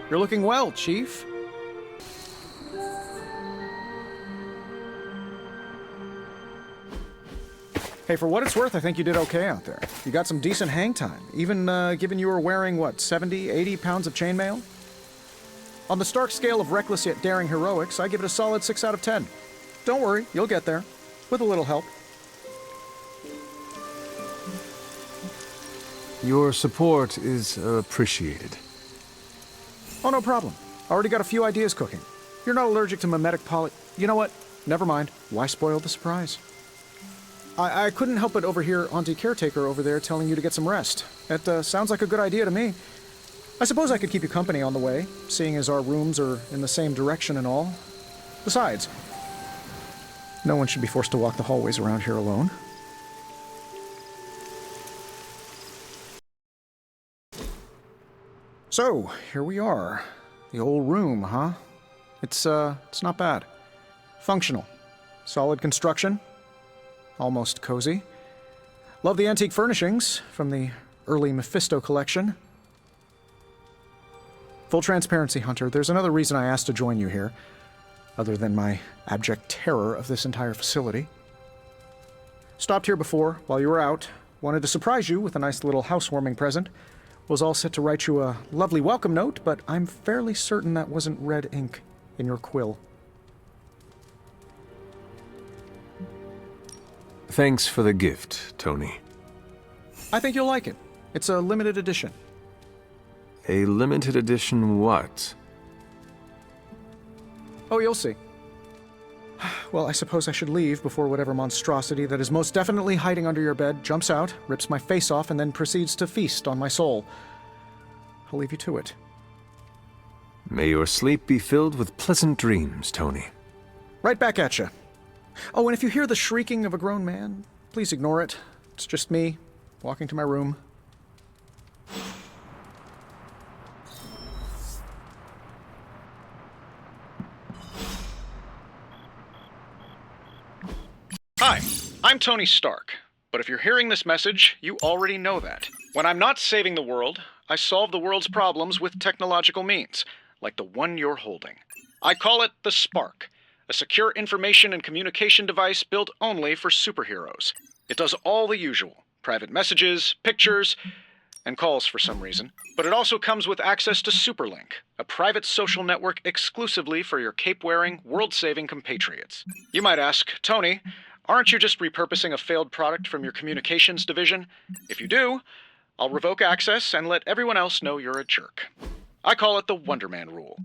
You're looking well, Chief. Hey, for what it's worth, I think you did okay out there. You got some decent hang time, even given you were wearing, what, 70, 80 pounds of chainmail? On the Stark scale of reckless yet daring heroics, I give it a solid 6 out of 10. Don't worry, you'll get there. With a little help. Your support is appreciated. Oh, no problem. Already got a few ideas cooking. You're not allergic to mimetic poly... You know what? Never mind. Why spoil the surprise? I couldn't help but overhear Auntie Caretaker over there telling you to get some rest. It sounds like a good idea to me. I suppose I could keep you company on the way, seeing as our rooms are in the same direction and all. Besides, no one should be forced to walk the hallways around here alone. So, here we are. The old room, huh? It's not bad. Functional. Solid construction. Almost cozy. Love the antique furnishings from the early Mephisto collection. Full transparency, Hunter, there's another reason I asked to join you here, other than my abject terror of this entire facility. Stopped here before, while you were out. Wanted to surprise you with a nice little housewarming present. Was all set to write you a lovely welcome note, but I'm fairly certain that wasn't red ink in your quill. Thanks for the gift, Tony. I think you'll like it. It's a limited edition. A limited edition what? Oh, you'll see. Well, I suppose I should leave before whatever monstrosity that is most definitely hiding under your bed jumps out, rips my face off, and then proceeds to feast on my soul. I'll leave you to it. May your sleep be filled with pleasant dreams, Tony. Right back at you. Oh, and if you hear the shrieking of a grown man, please ignore it. It's just me, walking to my room. Hi, I'm Tony Stark, but if you're hearing this message, you already know that. When I'm not saving the world, I solve the world's problems with technological means, like the one you're holding. I call it the Spark, a secure information and communication device built only for superheroes. It does all the usual, private messages, pictures, and calls for some reason, but it also comes with access to Superlink, a private social network exclusively for your cape-wearing, world-saving compatriots. You might ask, Tony, aren't you just repurposing a failed product from your communications division? If you do, I'll revoke access and let everyone else know you're a jerk. I call it the Wonder Man rule.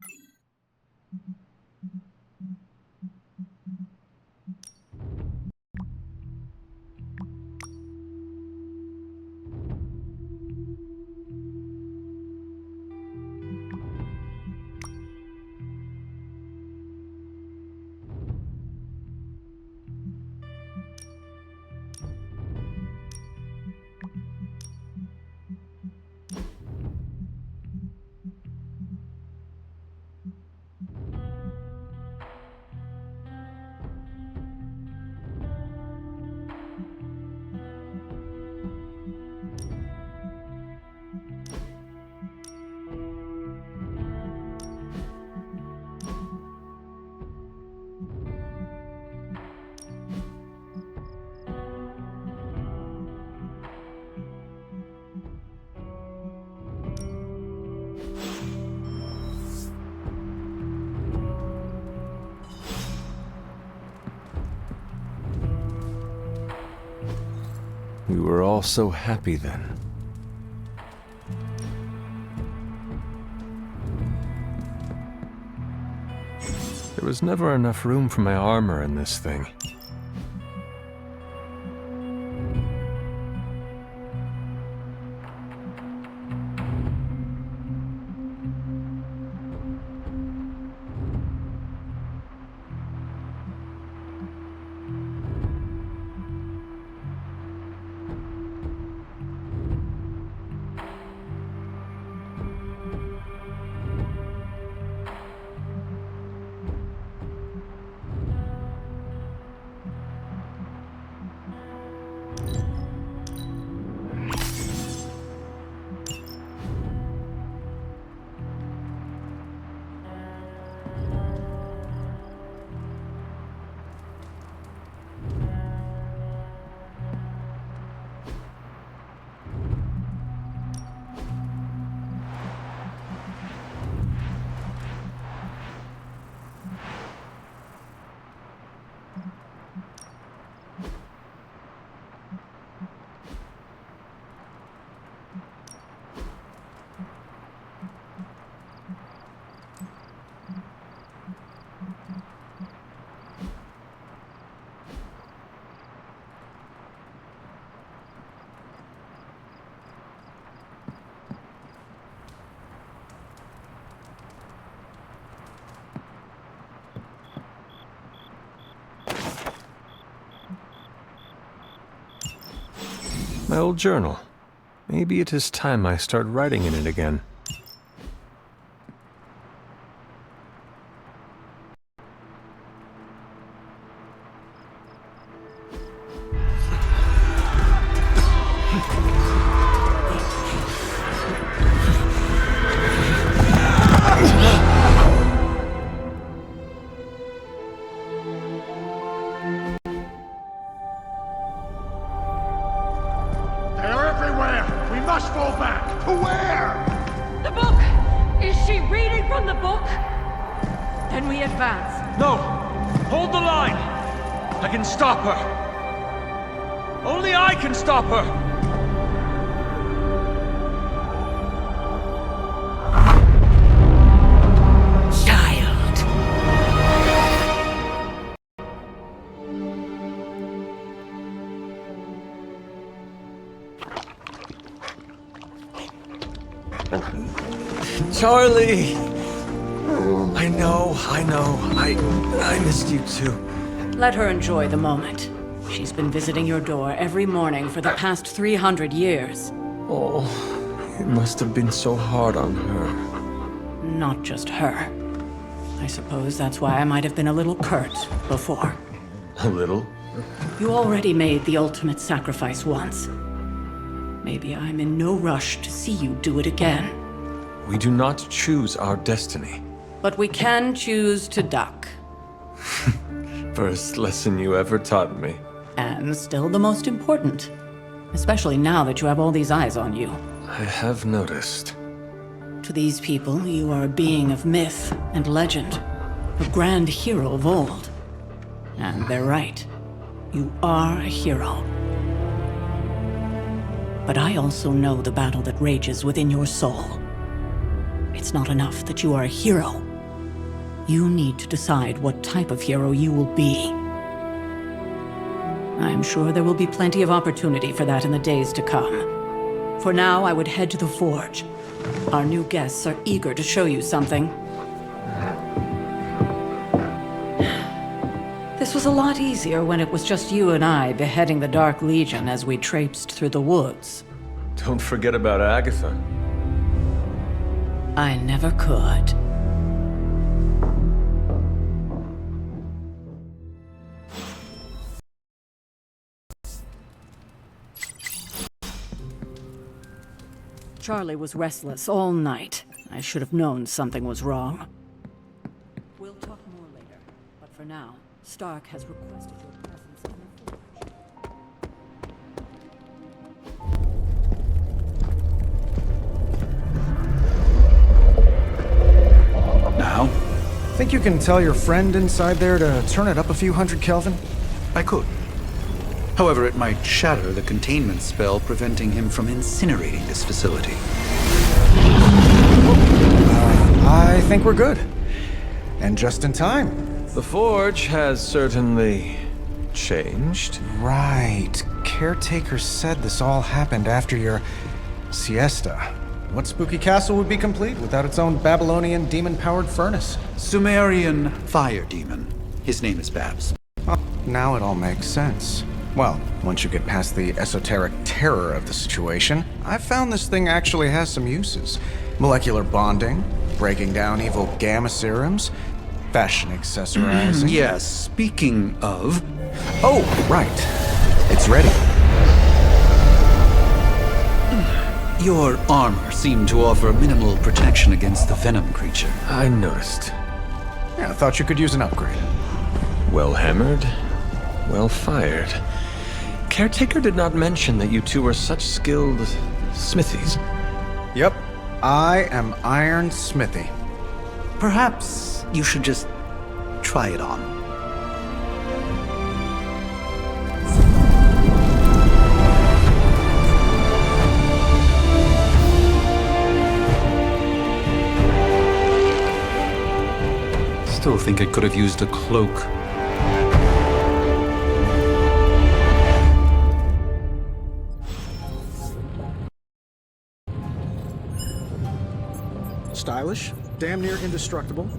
We were all so happy then. There was never enough room for my armor in this thing. old journal. Maybe it is time I start writing in it again. They're everywhere! We must fall back! To where? The book! Is she reading from the book? Then we advance. No! Hold the line! I can stop her! Only I can stop her! Child. Charlie! I know. I missed you too. Let her enjoy the moment. She's been visiting your door every morning for the past 300 years. Oh, it must have been so hard on her. Not just her. I suppose that's why I might have been a little curt before. A little? You already made the ultimate sacrifice once. Maybe I'm in no rush to see you do it again. We do not choose our destiny. But we can choose to duck. First lesson you ever taught me. And still the most important. Especially now that you have all these eyes on you. I have noticed. To these people, you are a being of myth and legend. A grand hero of old. And they're right. You are a hero. But I also know the battle that rages within your soul. It's not enough that you are a hero. You need to decide what type of hero you will be. I'm sure there will be plenty of opportunity for that in the days to come. For now, I would head to the Forge. Our new guests are eager to show you something. This was a lot easier when it was just you and I beheading the Dark Legion as we traipsed through the woods. Don't forget about Agatha. I never could. Charlie was restless all night. I should have known something was wrong. We'll talk more later, but for now, Stark has requested your presence in the Forge. Now? Think you can tell your friend inside there to turn it up a few hundred Kelvin? I could. However, it might shatter the containment spell preventing him from incinerating this facility. I think we're good. And just in time. The Forge has certainly changed. Right. Caretaker said this all happened after your siesta. What spooky castle would be complete without its own Babylonian demon-powered furnace? Sumerian fire demon. His name is Babs. Oh, now it all makes sense. Well, once you get past the esoteric terror of the situation, I've found this thing actually has some uses. Molecular bonding, breaking down evil gamma serums, fashion accessorizing. Yes, speaking of... Oh, right. It's ready. Your armor seemed to offer minimal protection against the venom creature. I noticed. Yeah, I thought you could use an upgrade. Well hammered, well fired. Caretaker did not mention that you two are such skilled smithies. Yep. I am Iron Smithy. Perhaps you should just try it on. Still think I could have used a cloak. Stylish, damn near indestructible,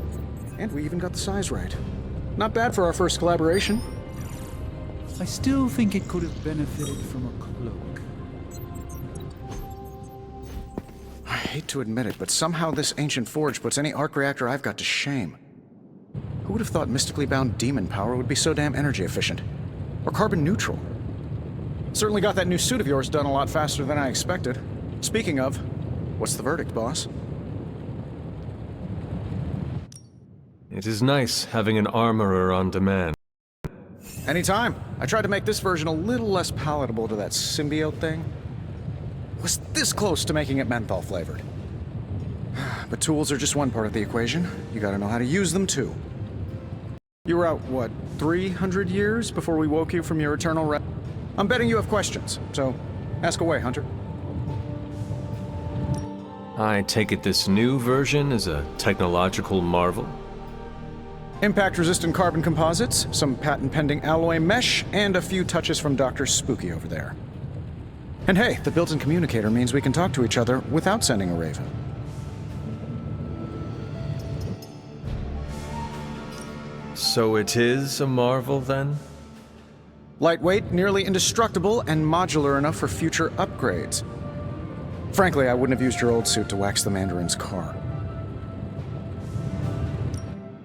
and we even got the size right. Not bad for our first collaboration. I still think it could have benefited from a cloak. hate to admit it, but somehow this ancient forge puts any arc reactor I've got to shame. Who would have thought mystically bound demon power would be so damn energy efficient? Or carbon neutral? Certainly got that new suit of yours done a lot faster than I expected. Speaking of, what's the verdict, boss? It is nice having an armorer on demand. Anytime. I tried to make this version a little less palatable to that symbiote thing. Was this close to making it menthol flavored. But tools are just one part of the equation. You gotta know how to use them too. You were out, what, 300 years before we woke you from your eternal rest? I'm betting you have questions, so ask away, Hunter. I take it this new version is a technological marvel? Impact-resistant carbon composites, some patent-pending alloy mesh, and a few touches from Dr. Spooky over there. And hey, the built-in communicator means we can talk to each other without sending a raven. So it is a marvel, then? Lightweight, nearly indestructible, and modular enough for future upgrades. Frankly, I wouldn't have used your old suit to wax the Mandarin's car.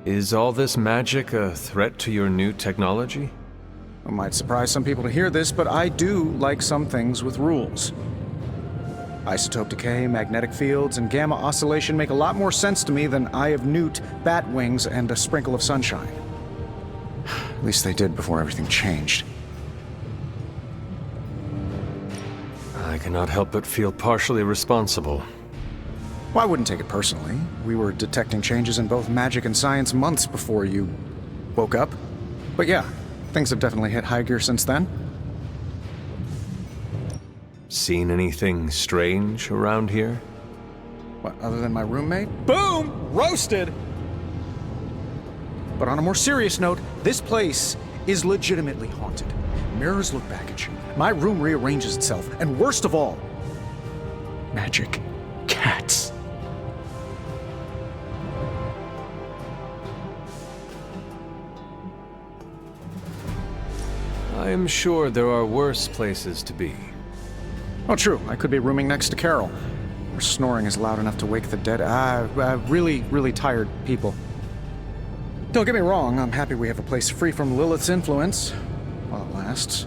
Is all this magic a threat to your new technology? It might surprise some people to hear this, but I do like some things with rules. Isotope decay, magnetic fields, and gamma oscillation make a lot more sense to me than Eye of Newt, bat wings, and a sprinkle of sunshine. At least they did before everything changed. I cannot help but feel partially responsible. Well, I wouldn't take it personally. We were detecting changes in both magic and science months before you woke up. But yeah, things have definitely hit high gear since then. Seen anything strange around here? What, other than my roommate? Boom! Roasted! But on a more serious note, this place is legitimately haunted. Mirrors look back at you. My room rearranges itself. And worst of all, magic cats. I am sure there are worse places to be. Oh, true. I could be rooming next to Carol. Her snoring is loud enough to wake the dead. Really tired people. Don't get me wrong, I'm happy we have a place free from Lilith's influence. While it lasts.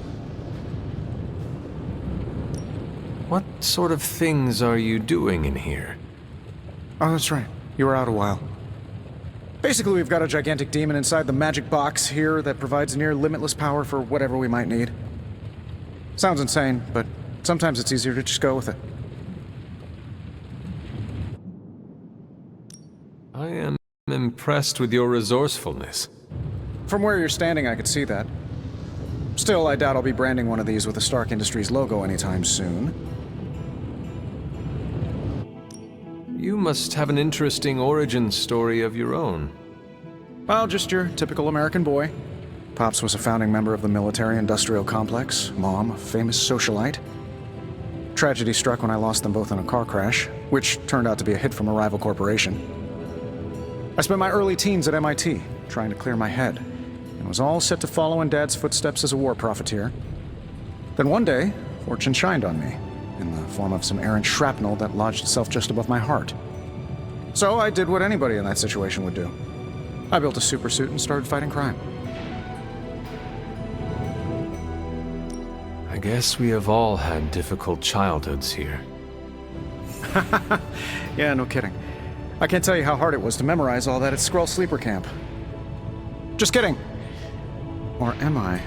What sort of things are you doing in here? Oh, that's right. You were out a while. Basically, we've got a gigantic demon inside the magic box here that provides near limitless power for whatever we might need. Sounds insane, but sometimes it's easier to just go with it. I am impressed with your resourcefulness. From where you're standing, I could see that. Still, I doubt I'll be branding one of these with the Stark Industries logo anytime soon. You must have an interesting origin story of your own. Well, just your typical American boy. Pops was a founding member of the military-industrial complex. Mom, a famous socialite. Tragedy struck when I lost them both in a car crash, which turned out to be a hit from a rival corporation. I spent my early teens at MIT, trying to clear my head, and was all set to follow in Dad's footsteps as a war profiteer. Then one day, fortune shined on me, in the form of some errant shrapnel that lodged itself just above my heart. So I did what anybody in that situation would do. I built a supersuit and started fighting crime. I guess we have all had difficult childhoods here. Yeah, no kidding. I can't tell you how hard it was to memorize all that at Skrull Sleeper Camp. Just kidding. Or am I?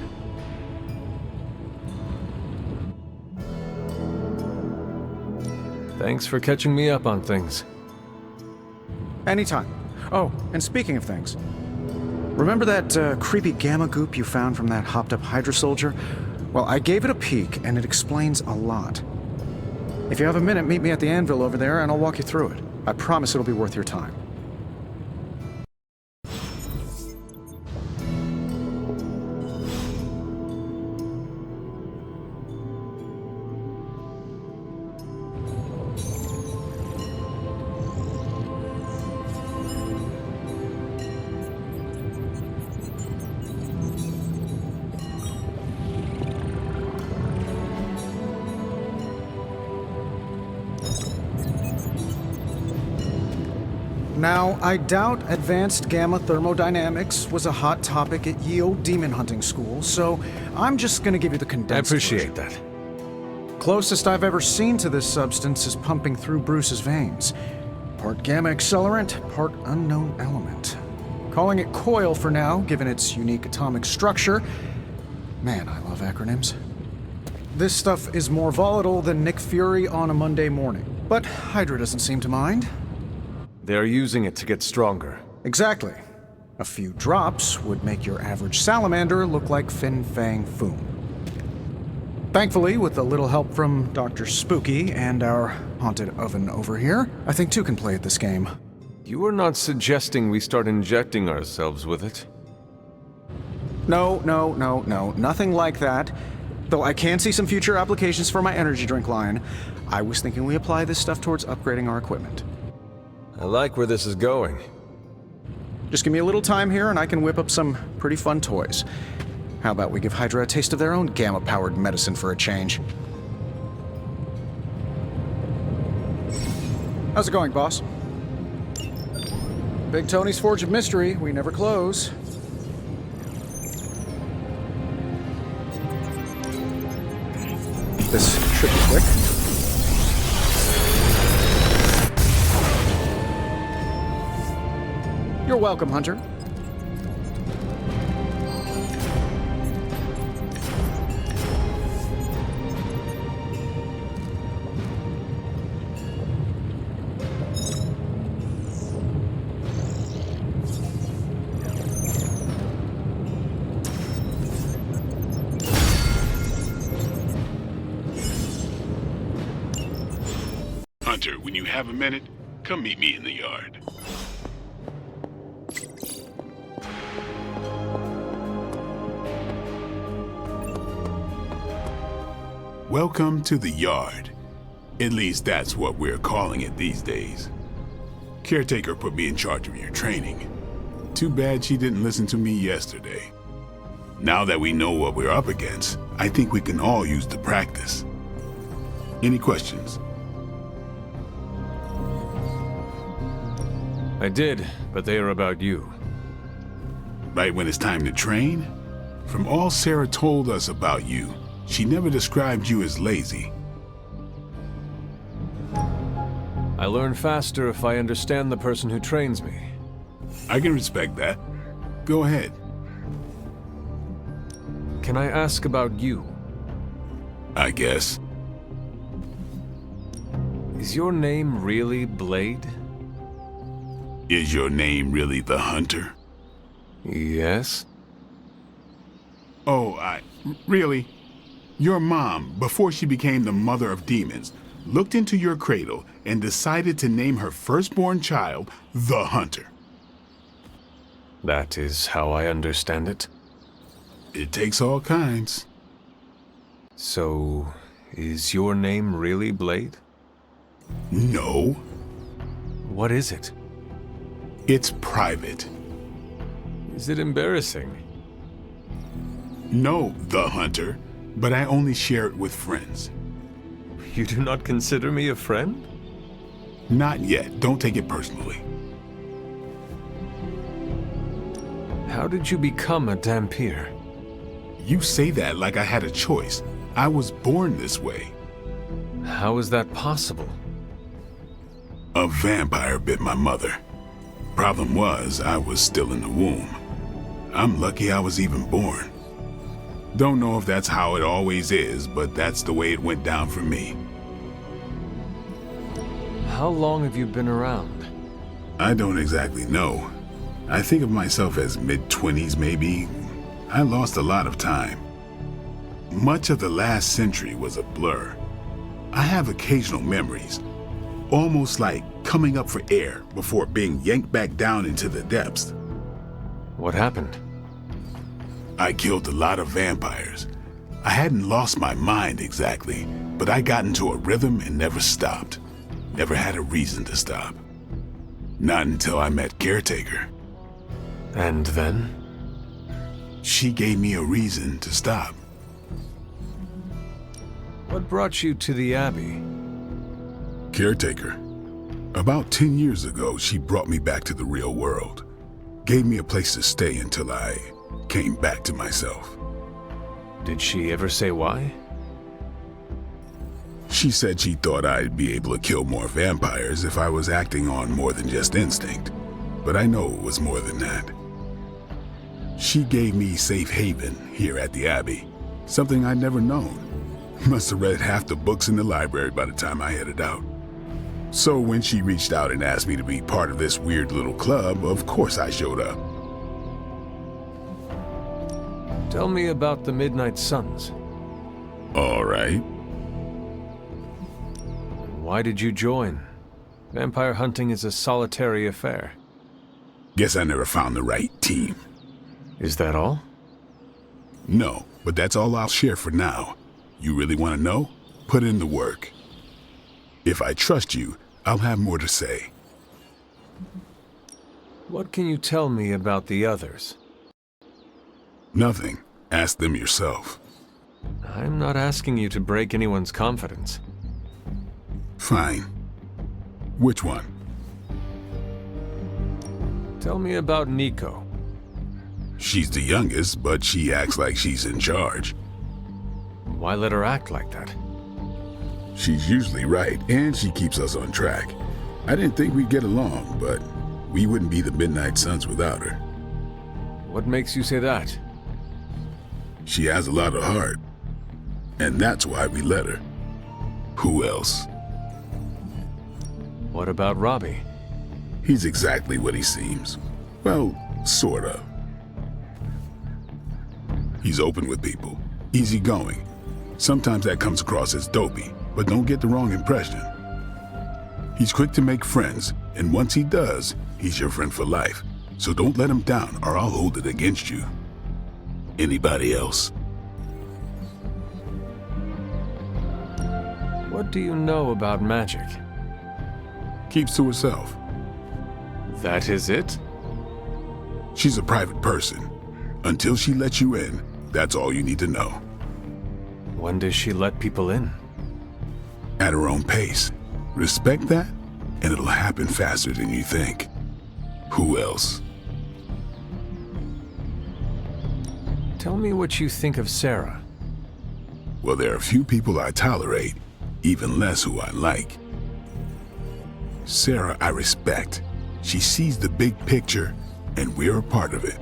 Thanks for catching me up on things. Anytime. Oh, and speaking of things, remember that creepy gamma goop you found from that hopped-up Hydra soldier? Well, I gave it a peek, and it explains a lot. If you have a minute, meet me at the anvil over there, and I'll walk you through it. I promise it'll be worth your time. Now, I doubt advanced gamma thermodynamics was a hot topic at Yeo Demon Hunting School, so I'm just gonna give you the I condensed appreciate version. that. Closest I've ever seen to this substance is pumping through Bruce's veins. Part gamma accelerant, part unknown element. Calling it Coil for now, given its unique atomic structure. Man, I love acronyms. This stuff is more volatile than Nick Fury on a Monday morning, but Hydra doesn't seem to mind. They're using it to get stronger. Exactly. A few drops would make your average salamander look like Fin Fang Foom. Thankfully, with a little help from Dr. Spooky and our haunted oven over here, I think two can play at this game. You are not suggesting we start injecting ourselves with it? No, nothing like that. Though I can see some future applications for my energy drink line. I was thinking we apply this stuff towards upgrading our equipment. I like where this is going. Just give me a little time here and I can whip up some pretty fun toys. How about we give Hydra a taste of their own gamma-powered medicine for a change? How's it going, boss? Big Tony's Forge of Mystery. We never close. This should be quick. You're welcome, Hunter. Hunter, when you have a minute, come meet me in the yard. Welcome to the yard. At least that's what we're calling it these days. Caretaker put me in charge of your training. Too bad she didn't listen to me yesterday. Now that we know what we're up against, I think we can all use the practice. Any questions? I did, but they are about you. Right when it's time to train? From all Sarah told us about you, she never described you as lazy. I learn faster if I understand the person who trains me. I can respect that. Go ahead. Can I ask about you? I guess. Is your name really Blade? Is your name really the Hunter? Yes. Oh, really? Your mom, before she became the mother of demons, looked into your cradle and decided to name her firstborn child the Hunter. That is how I understand it. It takes all kinds. So, is your name really Blade? No, What is it? it's private. Is it embarrassing? No, the Hunter, but I only share it with friends. You do not consider me a friend? Not yet. Don't take it personally. How did you become a Dhampir? You say that like I had a choice. I was born this way. How is that possible? A vampire bit my mother. Problem was, I was still in the womb. I'm lucky I was even born. Don't know if that's how it always is, but that's the way it went down for me. How long have you been around? I don't exactly know. I think of myself as mid-20s maybe. I lost a lot of time. Much of the last century was a blur. I have occasional memories, almost like coming up for air before being yanked back down into the depths. What happened? I killed a lot of vampires. I hadn't lost my mind exactly, but I got into a rhythm and never stopped. Never had a reason to stop. Not until I met Caretaker. And then? She gave me a reason to stop. What brought you to the Abbey? Caretaker. About 10 years ago, she brought me back to the real world. Gave me a place to stay until I came back to myself. Did she ever say why? She said she thought I'd be able to kill more vampires if I was acting on more than just instinct. But I know it was more than that. She gave me safe haven here at the Abbey, something I'd never known. Must have read half the books in the library by the time I headed out. So when she reached out and asked me to be part of this weird little club, of course I showed up. Tell me about the Midnight Suns. All right. Why did you join? Vampire hunting is a solitary affair. Guess I never found the right team. Is that all? No, but that's all I'll share for now. You really want to know? Put in the work. If I trust you, I'll have more to say. What can you tell me about the others? Nothing. Ask them yourself. I'm not asking you to break anyone's confidence. Fine. Which one? Tell me about Nico. She's the youngest, but she acts like she's in charge. Why let her act like that? She's usually right, and she keeps us on track. I didn't think we'd get along, but we wouldn't be the Midnight Suns without her. What makes you say that? She has a lot of heart, and that's why we let her. Who else? What about Robbie? He's exactly what he seems. Well, sort of. He's open with people, easygoing. Sometimes that comes across as dopey, but don't get the wrong impression. He's quick to make friends, and once he does, he's your friend for life. So don't let him down, or I'll hold it against you. Anybody else? What do you know about magic? Keeps to herself. That is it? She's a private person. Until she lets you in, that's all you need to know. When does she let people in? At her own pace. Respect that, and it'll happen faster than you think. Who else? Tell me what you think of Sarah. Well, there are few people I tolerate, even less who I like. Sarah, I respect. She sees the big picture, and we're a part of it.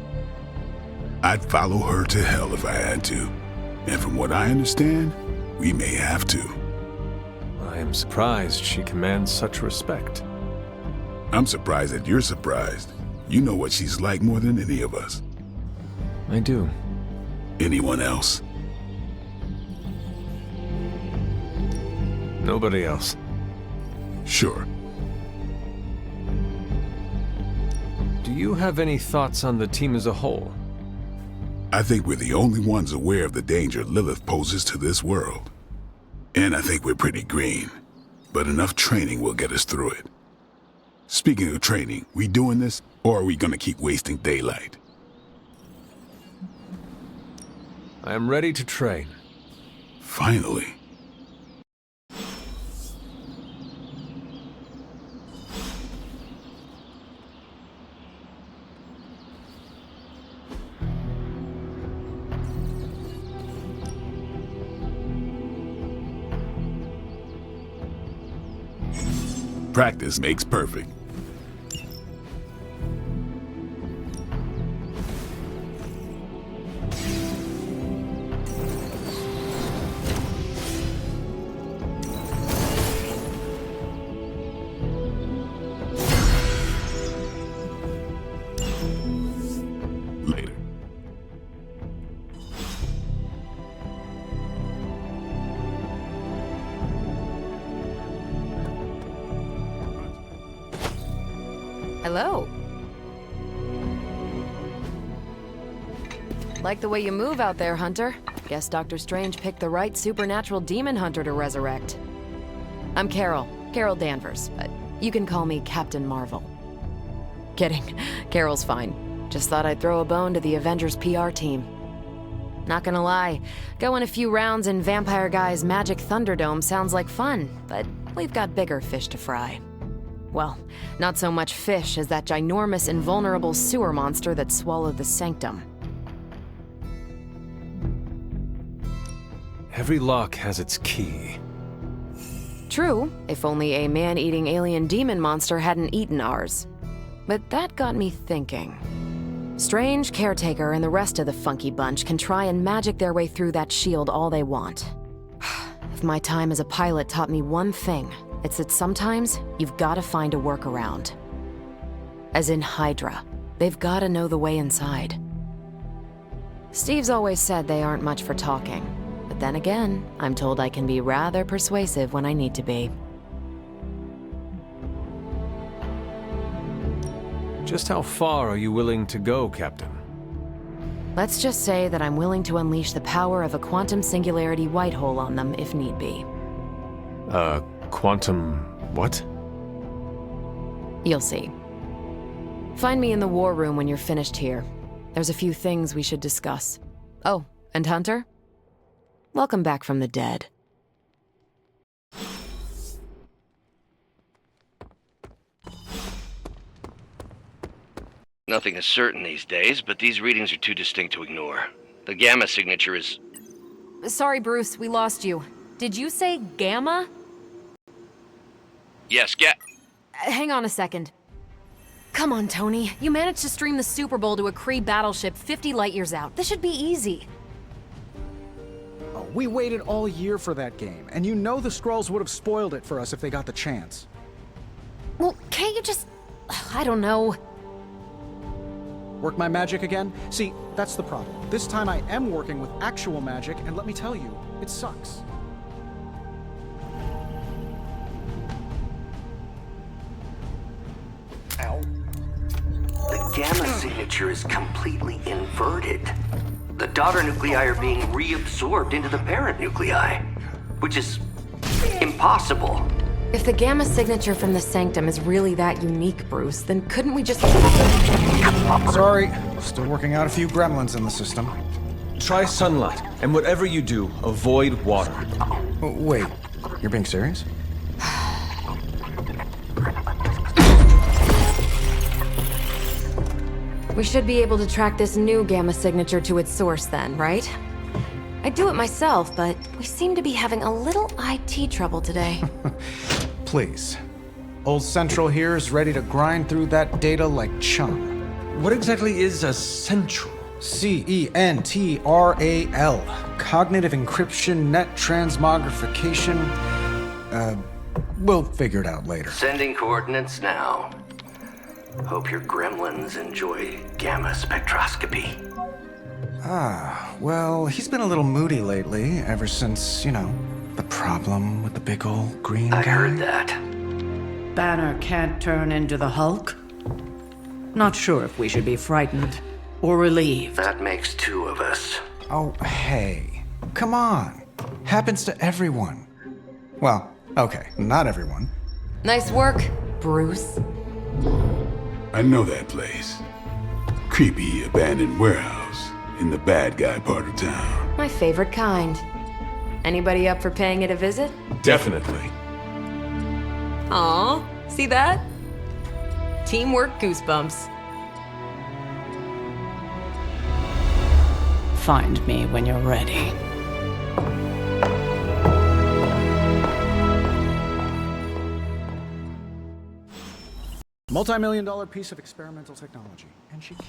I'd follow her to hell if I had to. And from what I understand, we may have to. I am surprised she commands such respect. I'm surprised that you're surprised. You know what she's like more than any of us. I do. Anyone else? Nobody else. Sure. Do you have any thoughts on the team as a whole? I think we're the only ones aware of the danger Lilith poses to this world. And I think we're pretty green. But enough training will get us through it. Speaking of training, we doing this, or are we gonna keep wasting daylight? I am ready to train. Finally. Practice makes perfect. Later. Hello. Like the way you move out there, Hunter. Guess Dr. Strange picked the right supernatural demon hunter to resurrect. I'm Carol Danvers, but you can call me Captain Marvel. Kidding, Carol's fine. Just thought I'd throw a bone to the Avengers PR team. Not gonna lie, going a few rounds in Vampire Guy's Magic Thunderdome sounds like fun, but we've got bigger fish to fry. Well, not so much fish as that ginormous, invulnerable sewer monster that swallowed the Sanctum. Every lock has its key. True, if only a man-eating alien demon monster hadn't eaten ours. But that got me thinking. Strange, Caretaker, and the rest of the funky bunch can try and magic their way through that shield all they want. If my time as a pilot taught me one thing, it's that sometimes you've got to find a workaround. As in Hydra, they've got to know the way inside. Steve's always said they aren't much for talking, but then again, I'm told I can be rather persuasive when I need to be. Just how far are you willing to go, Captain? Let's just say that I'm willing to unleash the power of a quantum singularity white hole on them if need be. Quantum... what? You'll see. Find me in the war room when you're finished here. There's a few things we should discuss. Oh, and Hunter? Welcome back from the dead. Nothing is certain these days, but these readings are too distinct to ignore. The Gamma signature is... Sorry, Bruce, we lost you. Did you say Gamma? Yes, Hang on a second. Come on, Tony. You managed to stream the Super Bowl to a Kree battleship 50 light-years out. This should be easy. Oh, we waited all year for that game, and you know the Skrulls would have spoiled it for us if they got the chance. Well, can't you just... I don't know. Work my magic again? See, that's the problem. This time I am working with actual magic, and let me tell you, it sucks. Ow. The Gamma signature is completely inverted. The daughter nuclei are being reabsorbed into the parent nuclei, which is impossible. If the Gamma signature from the Sanctum is really that unique, Bruce, then couldn't we just... Sorry, still working out a few gremlins in the system. Try sunlight, and whatever you do, avoid water. Oh, wait, you're being serious? We should be able to track this new Gamma signature to its source then, right? I'd do it myself, but we seem to be having a little IT trouble today. Please. Old Central here is ready to grind through that data like chum. What exactly is a central? CENTRAL. Cognitive encryption, net transmogrification. We'll figure it out later. Sending coordinates now. Hope your gremlins enjoy gamma spectroscopy. Well, he's been a little moody lately, ever since, you know, the problem with the big old green guy. I heard that. Banner can't turn into the Hulk? Not sure if we should be frightened or relieved. That makes two of us. Oh, hey. Come on. Happens to everyone. Well, okay, not everyone. Nice work, Bruce. I know that place. Creepy abandoned warehouse in the bad guy part of town. My favorite kind. Anybody up for paying it a visit? Definitely. Aw, see that? Teamwork goosebumps. Find me when you're ready. Multi-million-dollar piece of experimental technology, and she can't.